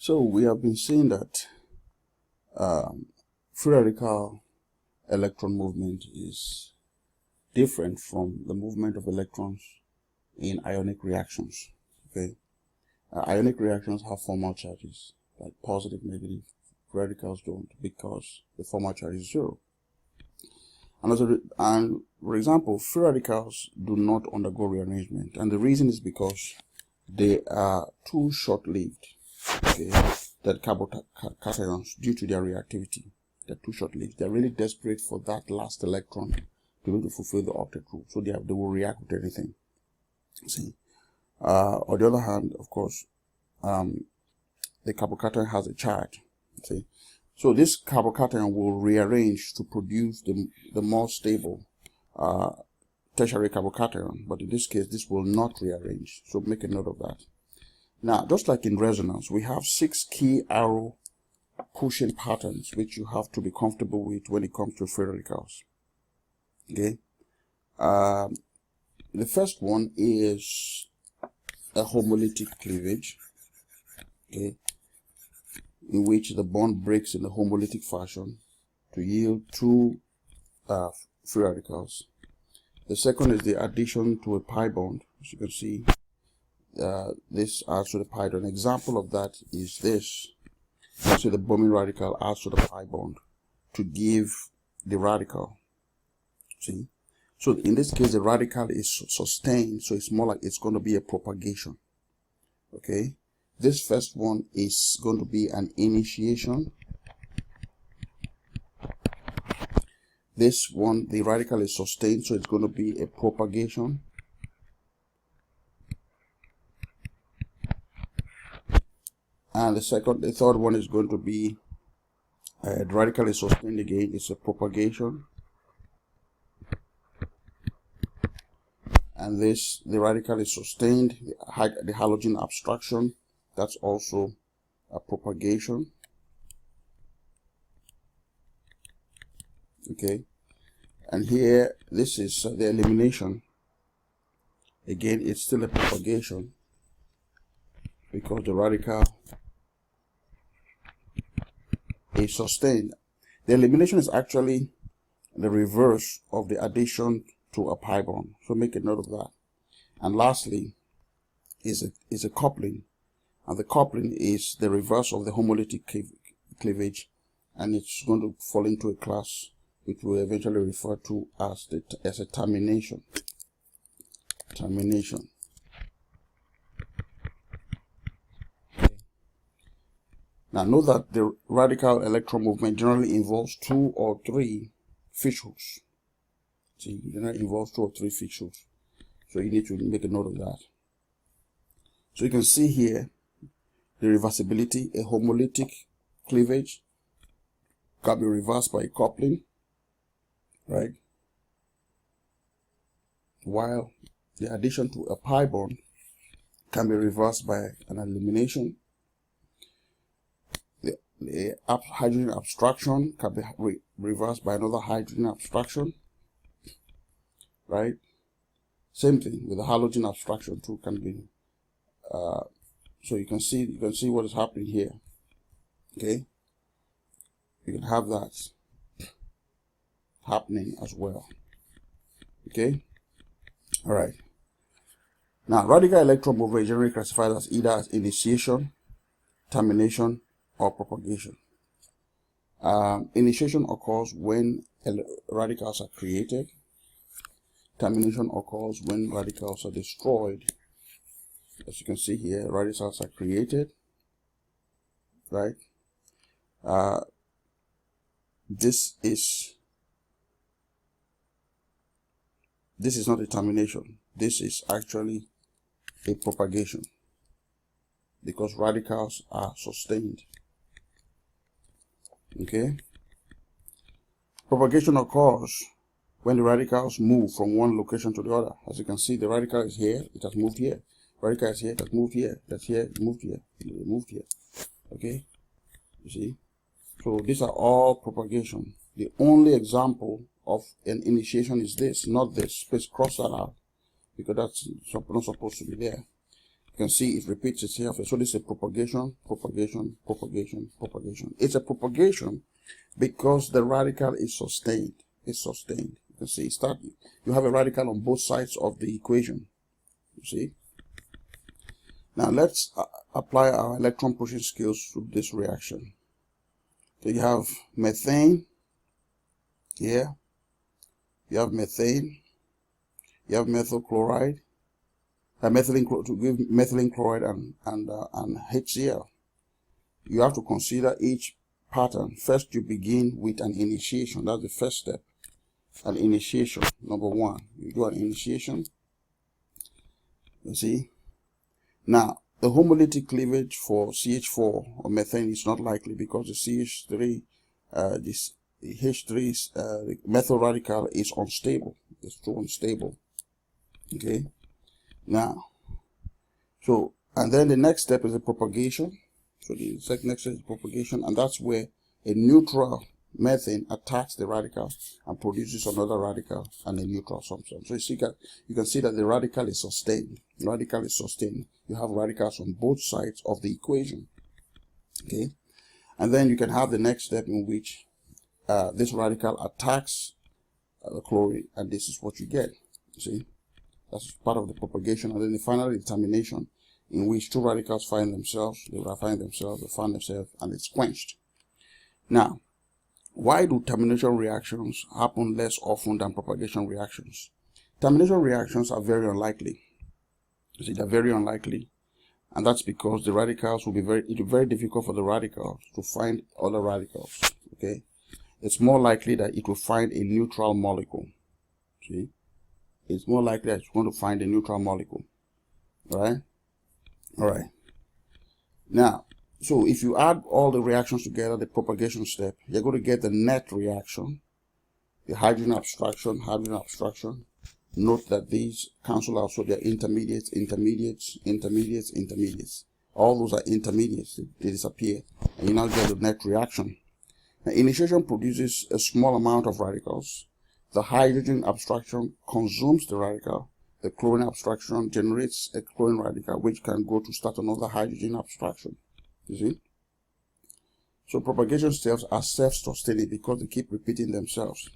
So we have been saying that free radical electron movement is different from the movement of electrons in ionic reactions. Okay, ionic reactions have formal charges like positive, negative. Radicals don't, because the formal charge is 0. And for example, free radicals do not undergo rearrangement, and the reason is because they are too short-lived. Okay, that carbocations, due to their reactivity, they're too short-lived. They're really desperate for that last electron to be able to fulfill the octet rule, so they will react with anything. See, on the other hand, of course, the carbocation has a charge. See, so this carbocation will rearrange to produce the more stable tertiary carbocation, but in this case, this will not rearrange. So make a note of that. Now, just like in resonance, we have 6 key arrow pushing patterns which you have to be comfortable with when it comes to free radicals. Okay, the first one is a homolytic cleavage. Okay, in which the bond breaks in a homolytic fashion to yield 2 free radicals. The second is the addition to a pi bond. As you can see, this adds to the pi. An example of that is this. So the bromine radical adds to the pi bond to give the radical. See? So in this case, the radical is sustained, so it's more like it's going to be a propagation. Okay? This first one is going to be an initiation. This one, the radical is sustained, so it's going to be a propagation. And the third one is going to be the radical is sustained again. It's a propagation. And this, the radical is sustained. The halogen abstraction, that's also a propagation. Okay, and here this is the elimination. Again, it's still a propagation because the radical is sustained. The elimination is actually the reverse of the addition to a pi bond, so make a note of that. And lastly is a coupling, and the coupling is the reverse of the homolytic cleavage, and it's going to fall into a class which we'll eventually refer to as a termination. Termination. Okay. Now note that the radical electron movement generally involves 2 or 3 fissures. See, it generally involves 2 or 3 fissures. So you need to make a note of that. So you can see here the reversibility. A homolytic cleavage can be reversed by coupling, right? While the addition to a pi bond can be reversed by an elimination. The hydrogen abstraction can be reversed by another hydrogen abstraction, right? Same thing with the halogen abstraction too can be. So you can see what is happening here. Okay, you can have that happening as well. Okay, all right. Now, radical electron movement is generally classified as either as initiation, termination, or propagation. Initiation occurs when radicals are created. Termination occurs when radicals are destroyed. As you can see here, radicals are created, right? This is not a termination. This is actually a propagation because radicals are sustained. Okay? Propagation occurs when the radicals move from one location to the other. As you can see, the radical is here, it has moved here. Radical is here, it has moved here. That's here, it moved here. It moved here. Okay? You see? So these are all propagation. The only example of an initiation is this, not this. Please cross that out because that's not supposed to be there. You can see it repeats itself. So this is a propagation, propagation, propagation, propagation. It's a propagation because the radical is sustained. It's sustained. You can see you have a radical on both sides of the equation. You see? Now let's apply our electron pushing skills to this reaction. So you have methane here. You have methane. You have methyl chloride. To give methylene chloride and HCl. You have to consider each pattern. First, you begin with an initiation. That's the first step. An initiation. Number one, you do an initiation. You see. Now, the homolytic cleavage for CH4 or methane is not likely because the CH3, the H3, the methyl radical is unstable. It's too unstable. Okay. Now, and then the next step is the propagation. So the next step is propagation, and that's where a neutral methane attacks the radical and produces another radical and a neutral substance. So you can see that the radical is sustained. The radical is sustained. You have radicals on both sides of the equation. Okay, and then you can have the next step in which this radical attacks the chlorine, and this is what you get. You see, that's part of the propagation, and then the final determination in which two radicals find themselves, they find themselves, and it's quenched. Now, why do termination reactions happen less often than propagation reactions? Termination reactions are very unlikely. You see, they're very unlikely, and that's because the radicals will be very difficult for the radicals to find other radicals. Okay, it's more likely that it will find a neutral molecule. See, it's more likely that it's going to find a neutral molecule. All right. Now, so if you add all the reactions together, the propagation step, you're going to get the net reaction, the hydrogen abstraction. Note that these cancel out, so they're intermediates. All those are intermediates, they disappear, and you now get the net reaction. Now, initiation produces a small amount of radicals. The hydrogen abstraction consumes the radical. The chlorine abstraction generates a chlorine radical, which can go to start another hydrogen abstraction. You see? So propagation steps are self-sustaining because they keep repeating themselves.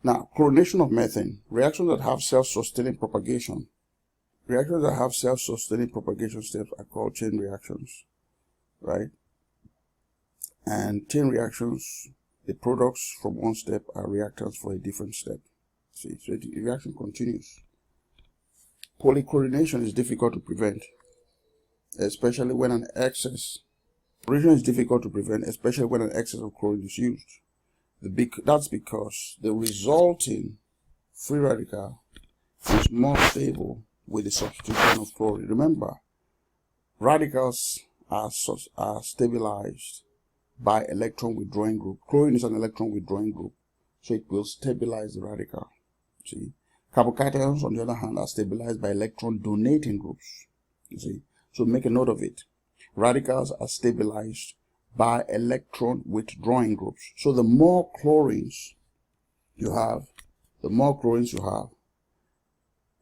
Now, chlorination of methane. Reactions that have self-sustaining propagation. Reactions that have self-sustaining propagation steps are called chain reactions, right? And chain reactions, the products from one step are reactants for a different step. See, so the reaction continues. Polychlorination is difficult to prevent, especially when an excess. Chlorination is difficult to prevent, especially when an excess of chlorine is used. That's because the resulting free radical is more stable with the substitution of chlorine. Remember, radicals are stabilized by electron withdrawing group. Chlorine is an electron withdrawing group, so it will stabilize the radical. See, carbocations, on the other hand, are stabilized by electron donating groups. You see, so make a note of it. Radicals are stabilized by electron withdrawing groups. So the more chlorines you have,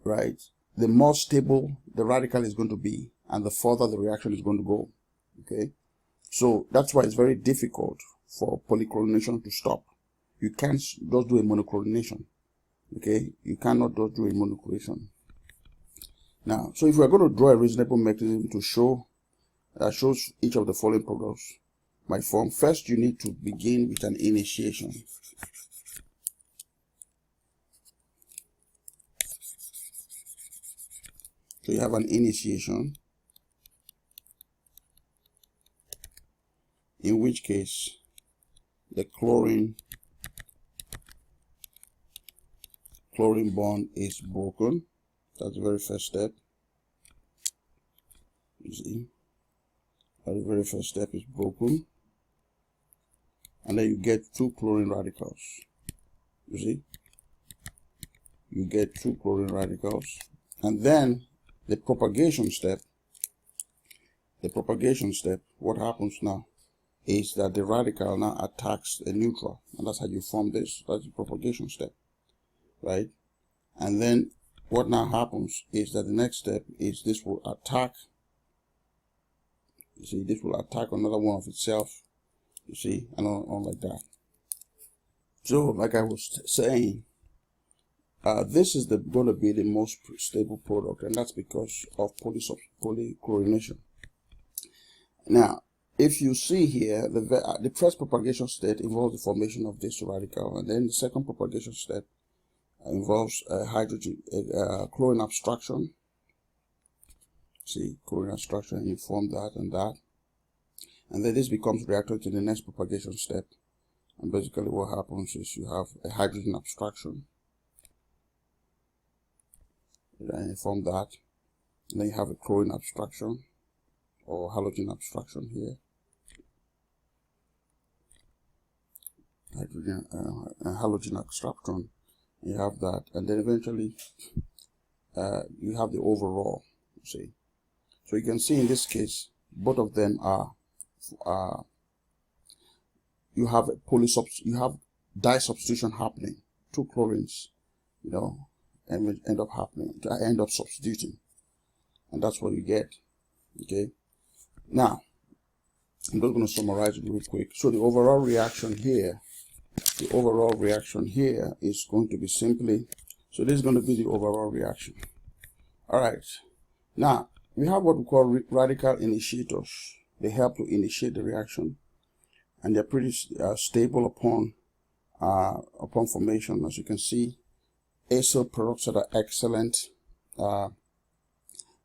right, the more stable the radical is going to be, and the further the reaction is going to go. Okay, so that's why it's very difficult for polychlorination to stop. You can't just do a monochlorination. Okay, you cannot just do a monochlorination. Now, so if we're going to draw a reasonable mechanism to show that shows each of the following products by form, first you need to begin with an initiation. So you have an initiation, in which case the chlorine bond is broken. That's the very first step. You see, the very first step is broken, and then you get two chlorine radicals. You see, you get two chlorine radicals, and then the propagation step, what happens now is that the radical now attacks a neutral, and that's how you form this. That's the propagation step, right? And then what now happens is that the next step is this will attack. You see, this will attack another one of itself. You see, and on like that. So, like I was saying, this is going to be the most stable product, and that's because of polychlorination. Now, if you see here, the first propagation state involves the formation of this radical, and then the second propagation state involves chlorine abstraction. See, chlorine abstraction, you form that, and then this becomes reacted to the next propagation step. And basically what happens is you have a hydrogen abstraction. Then you form that. And then you have a chlorine abstraction or halogen abstraction here. Halogen abstraction. You have that. And then eventually you have the overall. See. So you can see in this case, both of them are you have dye substitution happening. Two chlorines, you know, and end up substituting, and that's what you get. Okay, now I'm just going to summarize it real quick. So the overall reaction here is going to be simply, so this is going to be the overall reaction. All right, now we have what we call radical initiators. They help to initiate the reaction, and they're pretty stable upon formation. As you can see, acyl peroxide are excellent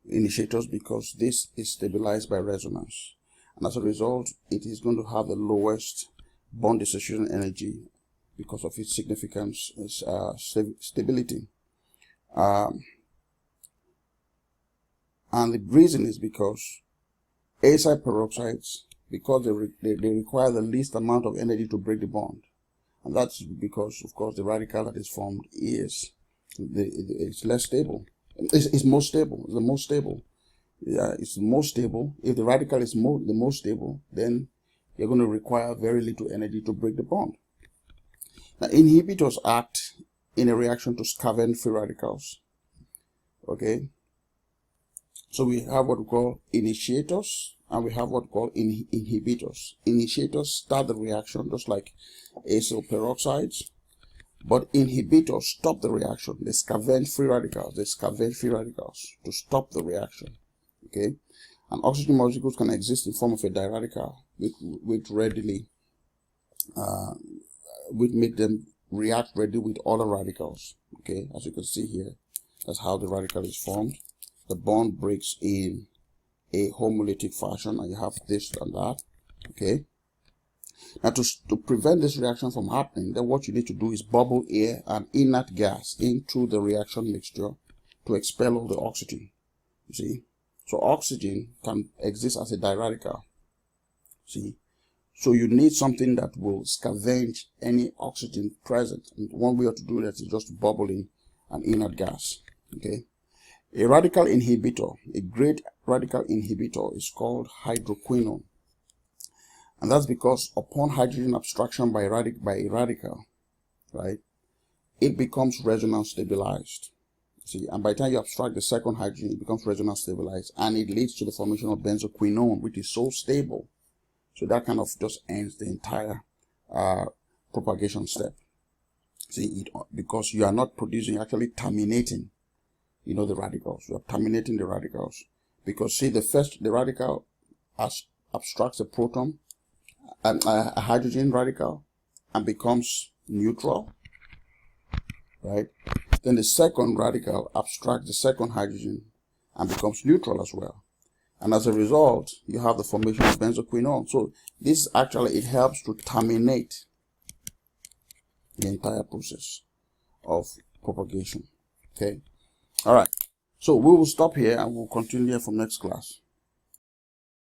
initiators because this is stabilized by resonance, and as a result, it is going to have the lowest bond dissociation energy because of its significant stability. And the reason is because acyl peroxides, because they require the least amount of energy to break the bond, and that's because, of course, the radical that is formed is it's less stable. It's most stable. It's the most stable. Yeah, it's the most stable. If the radical is the most stable, then you're going to require very little energy to break the bond. Now, inhibitors act in a reaction to scavenge free radicals. Okay. So we have what we call initiators, and we have what we call inhibitors. Initiators start the reaction just like acyl peroxides, but inhibitors stop the reaction. They scavenge free radicals. They scavenge free radicals to stop the reaction. Okay, and oxygen molecules can exist in form of a diradical, which make them react readily with other radicals. Okay, as you can see here, that's how the radical is formed. The bond breaks in a homolytic fashion, and you have this and that. Okay. Now, to prevent this reaction from happening, then what you need to do is bubble air and inert gas into the reaction mixture to expel all the oxygen. You see, so oxygen can exist as a diradical. See, so you need something that will scavenge any oxygen present, and one way to do that is just bubble in an inert gas. Okay. A radical inhibitor, a great radical inhibitor, is called hydroquinone. And that's because upon hydrogen abstraction by a radical, right, it becomes resonance stabilized. See, and by the time you abstract the second hydrogen, it becomes resonance stabilized, and it leads to the formation of benzoquinone, which is so stable. So that kind of just ends the entire propagation step. See, because you are not producing, actually terminating, you know, the radicals. You are terminating the radicals, because see, the radical abstracts a proton and a hydrogen radical and becomes neutral, right? Then the second radical abstracts the second hydrogen and becomes neutral as well, and as a result, you have the formation of benzoquinone. So this actually, it helps to terminate the entire process of propagation. Okay. All right, so we will stop here and we'll continue from next class.